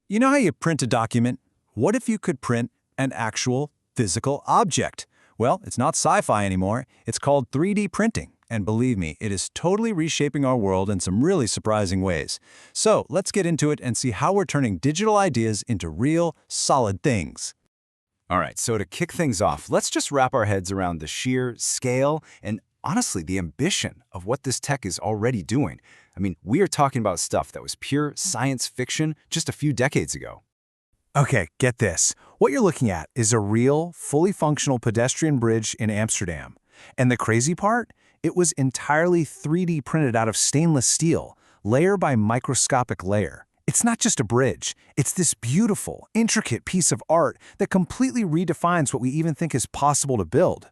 You know how you print a document? What if you could print an actual physical object? Well, it's not sci-fi anymore. It's called 3D printing. And believe me, it is totally reshaping our world in some really surprising ways. So let's get into it and see how we're turning digital ideas into real, solid things. All right, so to kick things off, let's just wrap our heads around the sheer scale and honestly the ambition of what this tech is already doing. I mean, we are talking about stuff that was pure science fiction just a few decades ago. Okay, get this. What you're looking at is a real, fully functional pedestrian bridge in Amsterdam. And the crazy part? It was entirely 3D printed out of stainless steel, layer by microscopic layer. It's not just a bridge. It's this beautiful, intricate piece of art that completely redefines what we even think is possible to build.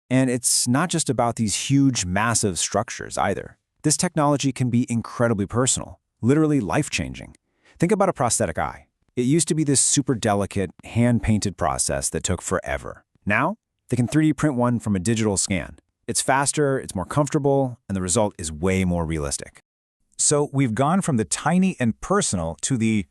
And it's not just about these huge, massive structures either. This technology can be incredibly personal, literally life-changing. Think about a prosthetic eye. It used to be this super delicate, hand-painted process that took forever. Now, they can 3D print one from a digital scan. It's faster, it's more comfortable, and the result is way more realistic. So we've gone from the tiny and personal to the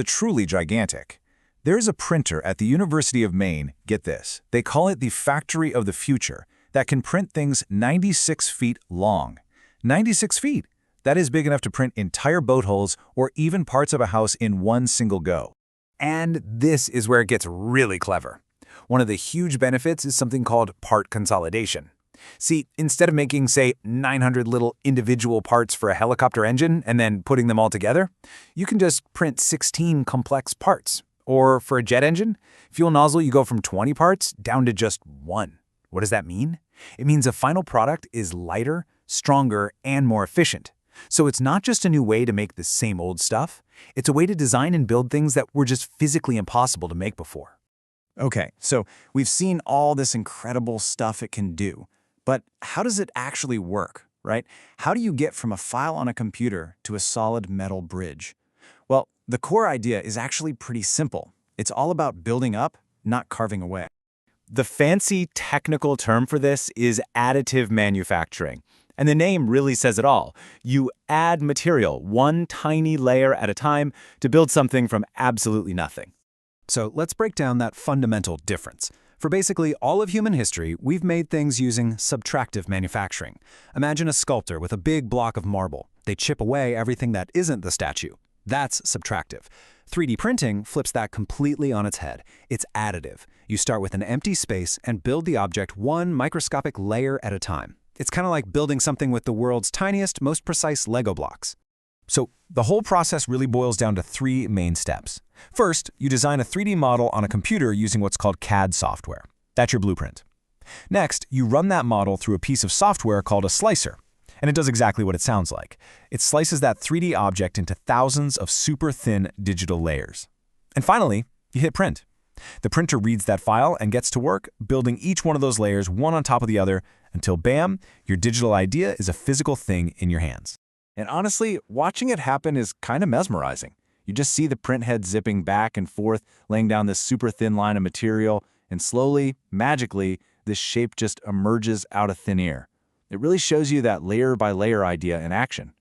truly gigantic. There is a printer at the University of Maine, get this, they call it the Factory of the Future, that can print things 96 feet long. 96 feet! That is big enough to print entire boat hulls or even parts of a house in one single go. And this is where it gets really clever. One of the huge benefits is something called part consolidation. See, instead of making, say, 900 little individual parts for a helicopter engine and then putting them all together, you can just print 16 complex parts. Or for a jet engine, fuel nozzle, you go from 20 parts down to just one. What does that mean? It means a final product is lighter, stronger, and more efficient. So it's not just a new way to make the same old stuff. It's a way to design and build things that were just physically impossible to make before. Okay, so we've seen all this incredible stuff it can do. But how does it actually work, right? How do you get from a file on a computer to a solid metal bridge? Well, the core idea is actually pretty simple. It's all about building up, not carving away. The fancy technical term for this is additive manufacturing. And the name really says it all. You add material, one tiny layer at a time, to build something from absolutely nothing. So let's break down that fundamental difference. For basically all of human history, we've made things using subtractive manufacturing. Imagine a sculptor with a big block of marble. They chip away everything that isn't the statue. That's subtractive. 3D printing flips that completely on its head. It's additive. You start with an empty space and build the object one microscopic layer at a time. It's kind of like building something with the world's tiniest, most precise Lego blocks. So the whole process really boils down to three main steps. First, you design a 3D model on a computer using what's called CAD software. That's your blueprint. Next, you run that model through a piece of software called a slicer. And it does exactly what it sounds like. It slices that 3D object into thousands of super thin digital layers. And finally, you hit print. The printer reads that file and gets to work building each one of those layers one on top of the other until, bam, your digital idea is a physical thing in your hands. And honestly, watching it happen is kind of mesmerizing. You just see the print head zipping back and forth, laying down this super thin line of material, and slowly, magically, this shape just emerges out of thin air. It really shows you that layer-by-layer idea in action.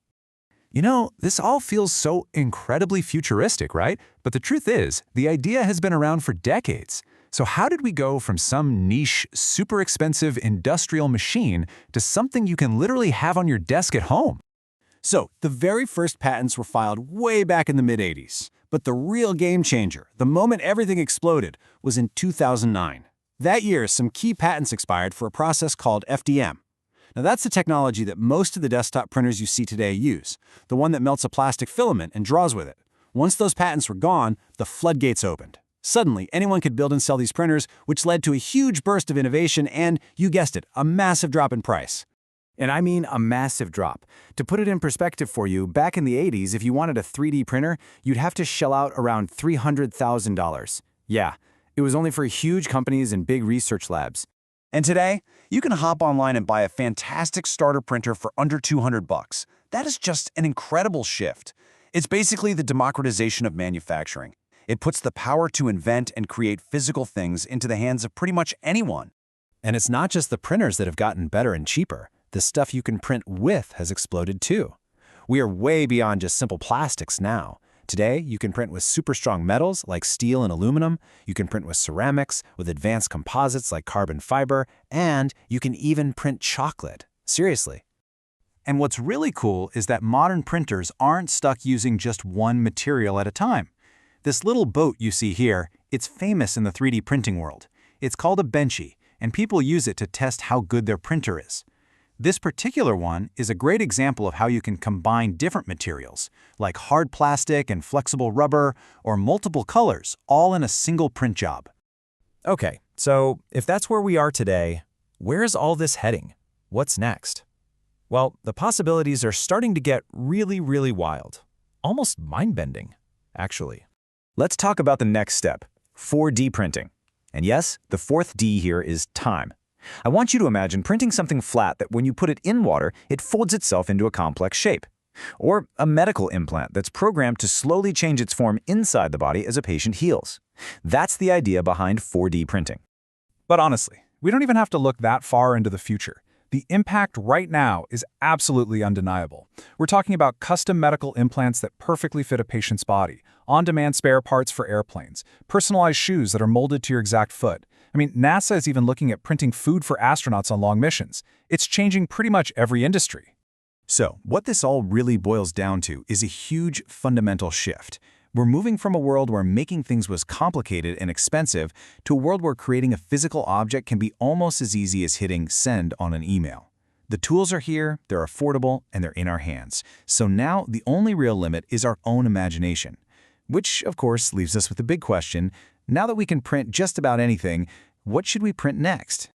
You know, this all feels so incredibly futuristic, right? But the truth is, the idea has been around for decades. So how did we go from some niche, super expensive industrial machine to something you can literally have on your desk at home? So, the very first patents were filed way back in the mid-80s. But the real game changer, the moment everything exploded, was in 2009. That year, some key patents expired for a process called FDM. Now that's the technology that most of the desktop printers you see today use, the one that melts a plastic filament and draws with it. Once those patents were gone, the floodgates opened. Suddenly, anyone could build and sell these printers, which led to a huge burst of innovation and, you guessed it, a massive drop in price. And I mean a massive drop. To put it in perspective for you, back in the 80s, if you wanted a 3D printer, you'd have to shell out around $300,000. Yeah, it was only for huge companies and big research labs. And today, you can hop online and buy a fantastic starter printer for under $200. That is just an incredible shift. It's basically the democratization of manufacturing. It puts the power to invent and create physical things into the hands of pretty much anyone. And it's not just the printers that have gotten better and cheaper. The stuff you can print with has exploded too. We are way beyond just simple plastics now. Today, you can print with super strong metals like steel and aluminum, you can print with ceramics, with advanced composites like carbon fiber, and you can even print chocolate. Seriously. And what's really cool is that modern printers aren't stuck using just one material at a time. This little boat you see here, it's famous in the 3D printing world. It's called a benchy, and people use it to test how good their printer is. This particular one is a great example of how you can combine different materials, like hard plastic and flexible rubber, or multiple colors, all in a single print job. Okay, so if that's where we are today, where's all this heading? What's next? Well, the possibilities are starting to get really wild. Almost mind-bending, actually. Let's talk about the next step, 4D printing. And yes, the fourth D here is time. I want you to imagine printing something flat that when you put it in water, it folds itself into a complex shape. Or a medical implant that's programmed to slowly change its form inside the body as a patient heals. That's the idea behind 4D printing. But honestly, we don't even have to look that far into the future. The impact right now is absolutely undeniable. We're talking about custom medical implants that perfectly fit a patient's body, on-demand spare parts for airplanes, personalized shoes that are molded to your exact foot. I mean, NASA is even looking at printing food for astronauts on long missions. It's changing pretty much every industry. So, what this all really boils down to is a huge fundamental shift. We're moving from a world where making things was complicated and expensive to a world where creating a physical object can be almost as easy as hitting send on an email. The tools are here, they're affordable, and they're in our hands. So now the only real limit is our own imagination. Which, of course, leaves us with the big question, now that we can print just about anything, what should we print next?